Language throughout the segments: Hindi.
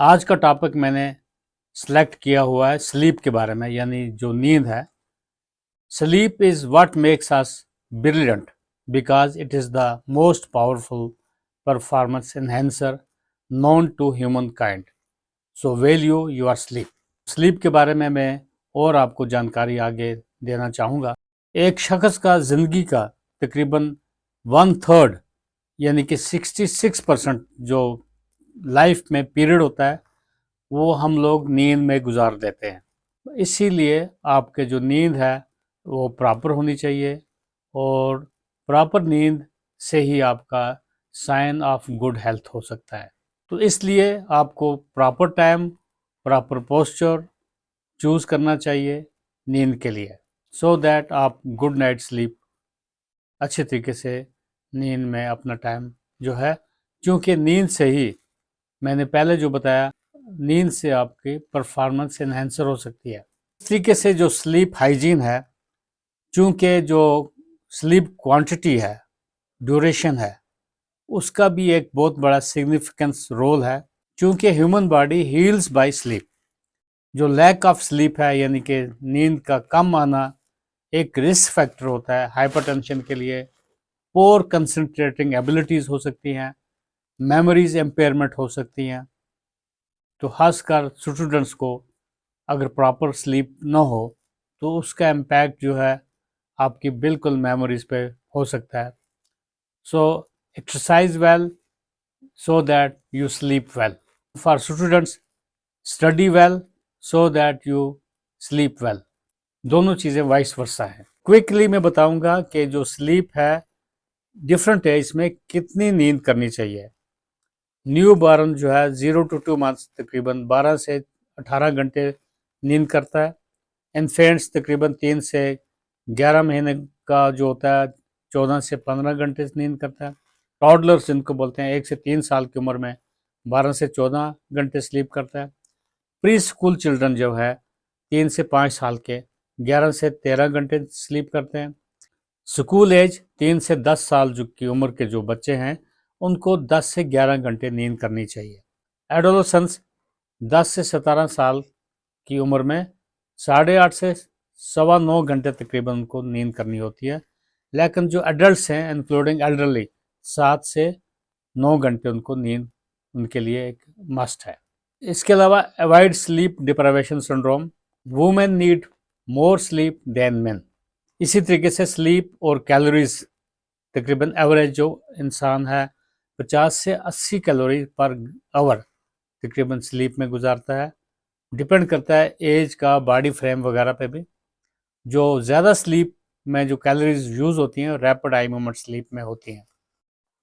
आज का टॉपिक मैंने सेलेक्ट किया हुआ है स्लीप के बारे में, यानी जो नींद है। Sleep is what makes us brilliant because it is the most powerful performance enhancer known to humankind. So value your sleep. Sleep के बारे में मैं और आपको जानकारी आगे देना चाहूँगा। एक शख्स का ज़िंदगी का तकरीबन 1/3 यानी कि 66% जो लाइफ में पीरियड होता है वो हम लोग नींद में गुजार देते हैं। इसीलिए आपके जो नींद है वो प्रॉपर होनी चाहिए, और प्रॉपर नींद से ही आपका साइन ऑफ गुड हेल्थ हो सकता है। तो इसलिए आपको proper time, proper posture choose करना चाहिए नींद के लिए, सो दैट आप गुड नाइट स्लीप अच्छे तरीके से नींद में अपना टाइम जो है, क्योंकि नींद से ही मैंने पहले जो बताया, नींद से आपकी परफॉर्मेंस एनहेंसर हो सकती है। इस तरीके से जो स्लीप हाइजीन है, चूँकि जो स्लीप क्वांटिटी है, ड्यूरेशन है, उसका भी एक बहुत बड़ा सिग्निफिकेंस रोल है। चूँकि human body heals by sleep. जो लैक ऑफ स्लीप है, यानी कि नींद का कम आना, एक रिस्क फैक्टर होता है हाइपरटेंशन के लिए। पोर कंसंट्रेटिंग एबिलिटीज़ हो सकती हैं, मेमोरीज इम्पेयरमेंट हो सकती हैं। तो खासकर स्टूडेंट्स को अगर प्रॉपर स्लीप ना हो तो उसका इम्पैक्ट जो है आपकी बिल्कुल मेमोरीज पे हो सकता है। So exercise well so that you sleep well. For students, study well so that you sleep well. दोनों चीज़ें वाइस वर्सा है। क्विकली मैं बताऊंगा कि जो स्लीप है डिफरेंट एज में कितनी नींद करनी चाहिए। न्यू बॉर्न जो है 0 to 2 months तकरीबन 12 से 18 घंटे नींद करता है। इन्फेंट्स तकरीबन 3 से 11 महीने का जो होता है 14 से 15 घंटे नींद करता है। टॉडलर्स जिनको बोलते हैं 1 से 3 साल की उम्र में 12 से 14 घंटे स्लीप करता है। प्री स्कूल चिल्ड्रन जो है 3 से 5 साल के 11 से 13 घंटे स्लीप करते हैं। स्कूल एज 3 से 10 साल जो की उम्र के जो बच्चे हैं उनको 10 से 11 घंटे नींद करनी चाहिए। एडोलसेंस 10 से 17 साल की उम्र में 8.5 से 9.25 घंटे तकरीबन उनको नींद करनी होती है। लेकिन जो एडल्ट्स हैं इंक्लूडिंग एल्डरली 7 से 9 घंटे उनको नींद उनके लिए एक मस्ट है। इसके अलावा avoid sleep deprivation syndrome. Women need more sleep than men. इसी तरीके से स्लीप और कैलोरीज तकरीबन एवरेज जो इंसान है 50 से 80 कैलोरी पर आवर तकरीबन स्लीप में गुजारता है। डिपेंड करता है एज का, बॉडी फ्रेम वगैरह पे भी। जो ज़्यादा स्लीप में जो कैलोरीज यूज़ होती हैं रैपिड आई मूवमेंट स्लीप में होती हैं।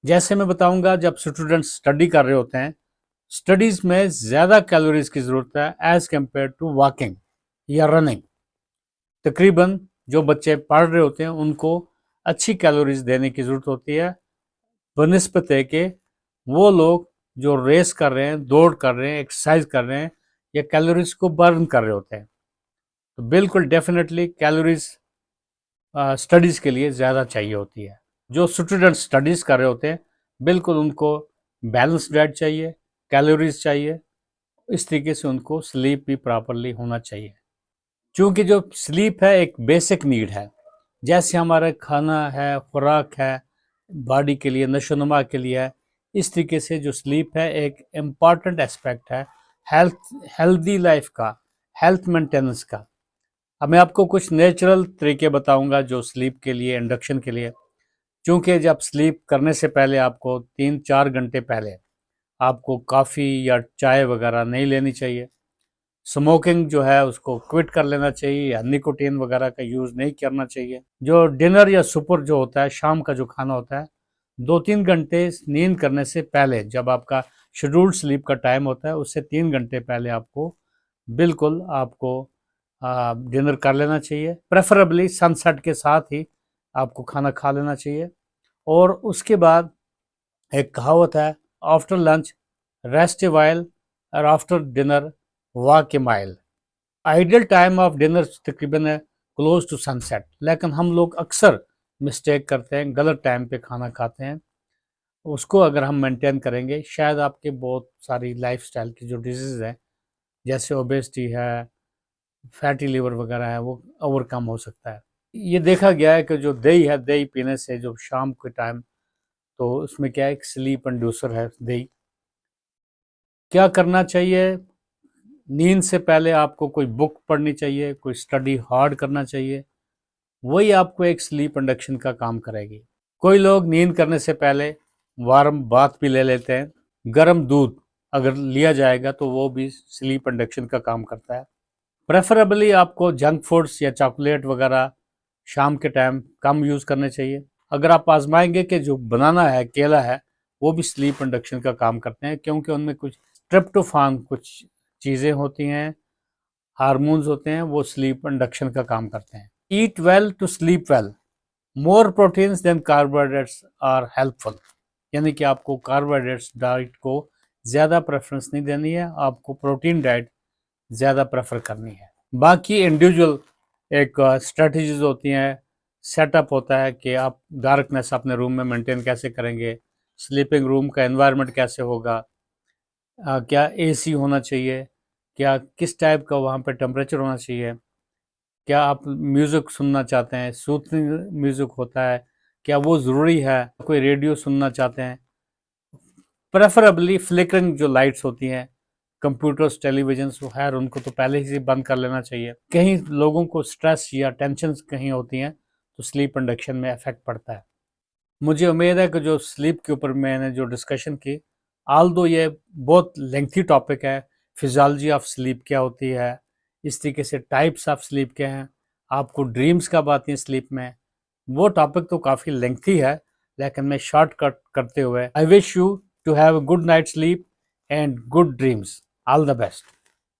जैसे मैं बताऊंगा, जब स्टूडेंट्स स्टडी कर रहे होते हैं, स्टडीज़ में ज़्यादा कैलोरीज की ज़रूरत है एज़ कम्पेयर टू वॉकिंग या रनिंग। तकरीबन जो बच्चे पढ़ रहे होते हैं उनको अच्छी कैलोरीज देने की ज़रूरत होती है बनिस्बत है कि वो लोग जो रेस कर रहे हैं, दौड़ कर रहे हैं, एक्सरसाइज कर रहे हैं या कैलोरीज को बर्न कर रहे होते हैं। तो बिल्कुल डेफिनेटली कैलोरीज स्टडीज़ के लिए ज़्यादा चाहिए होती है। जो स्टूडेंट स्टडीज़ कर रहे होते हैं बिल्कुल उनको बैलेंस डाइट चाहिए, कैलोरीज चाहिए। इस तरीके से उनको स्लीप भी प्रॉपरली होना चाहिए, क्योंकि जो स्लीप है एक बेसिक नीड है। जैसे हमारा खाना है, खुराक है, बॉडी के लिए, नशोनुमा के लिए है, इस तरीके से जो स्लीप है एक इम्पॉर्टेंट एस्पेक्ट है हेल्दी लाइफ का, हेल्थ मेंटेनेंस का। अब मैं आपको कुछ नेचुरल तरीके बताऊंगा जो स्लीप के लिए, इंडक्शन के लिए। क्योंकि जब स्लीप करने से पहले आपको 3-4 घंटे पहले आपको कॉफ़ी या चाय वगैरह नहीं लेनी चाहिए। स्मोकिंग जो है उसको क्विट कर लेना चाहिए, या निकोटीन वगैरह का यूज़ नहीं करना चाहिए। जो डिनर या सुपर जो होता है, शाम का जो खाना होता है, 2-3 घंटे नींद करने से पहले, जब आपका शेड्यूल्ड स्लीप का टाइम होता है उससे 3 घंटे पहले आपको बिल्कुल आपको डिनर कर लेना चाहिए। प्रेफरेबली सनसेट के साथ ही आपको खाना खा लेना चाहिए। और उसके बाद एक कहावत है, after lunch rest a while और after dinner walk a mile. Ideal time of dinner तकरीबन है क्लोज टू सनसेट, लेकिन हम लोग अक्सर मिस्टेक करते हैं, गलत टाइम पे खाना खाते हैं। उसको अगर हम मेंटेन करेंगे, शायद आपके बहुत सारी लाइफस्टाइल की जो डिजीज़ है, जैसे ओबेसिटी है, फैटी लिवर वगैरह है, वो ओवरकम हो सकता है। ये देखा गया है कि जो दही है, दही पीने से जो शाम के टाइम, तो उसमें क्या है, एक स्लीप इंड्यूसर है दही। क्या करना चाहिए? नींद से पहले आपको कोई बुक पढ़नी चाहिए, कोई स्टडी हार्ड करना चाहिए, वही आपको एक स्लीप इंडक्शन का काम करेगी। कोई लोग नींद करने से पहले वार्म बाथ भी ले लेते हैं। गर्म दूध अगर लिया जाएगा तो वो भी स्लीप इंडक्शन का काम करता है। प्रेफरेबली आपको जंक फूड्स या चॉकलेट वगैरह शाम के टाइम कम यूज़ करने चाहिए। अगर आप आजमाएंगे कि जो बनाना है, केला है, वो भी स्लीप इंडक्शन का काम करते हैं, क्योंकि उनमें कुछ ट्रिप्टोफान कुछ चीज़ें होती हैं, हार्मोन्स होते हैं, वो स्लीप इंडक्शन का काम करते हैं। Eat well to sleep well, more proteins than carbohydrates are helpful. यानी कि आपको कार्बोहाइड्रेट्स डाइट को ज़्यादा प्रेफरेंस नहीं देनी है, आपको प्रोटीन डाइट ज़्यादा प्रेफर करनी है। बाकी इंडिविजुअल एक स्ट्रेटजीज होती हैं, सेटअप होता है कि आप डार्कनेस अपने रूम में मेंटेन कैसे करेंगे, स्लीपिंग रूम का एनवायरनमेंट कैसे होगा, क्या एसी होना चाहिए, क्या किस टाइप का वहाँ पे टेम्परेचर होना चाहिए, क्या आप म्यूज़िक सुनना चाहते हैं, सूथिंग म्यूज़िक होता है, क्या वो ज़रूरी है, कोई रेडियो सुनना चाहते हैं। प्रेफरेबली फ्लिकरिंग जो लाइट्स होती हैं, कंप्यूटर्स, टेलीविजन खैर उनको तो पहले ही से बंद कर लेना चाहिए। कहीं लोगों को स्ट्रेस या टेंशन कहीं होती हैं तो स्लीप इंडक्शन में इफेक्ट पड़ता है। मुझे उम्मीद है कि जो स्लीप के ऊपर मैंने जो डिस्कशन की, आल दो ये बहुत लेंथी टॉपिक है, फिजियोलॉजी ऑफ स्लीप क्या होती है, इस तरीके से टाइप्स ऑफ स्लीप क्या हैं, आपको ड्रीम्स कब आती हैं स्लीप में, वो टॉपिक तो काफ़ी लेंथी है, लेकिन मैं शॉर्टकट करते हुए I wish you to have a good night sleep and good dreams. All the best.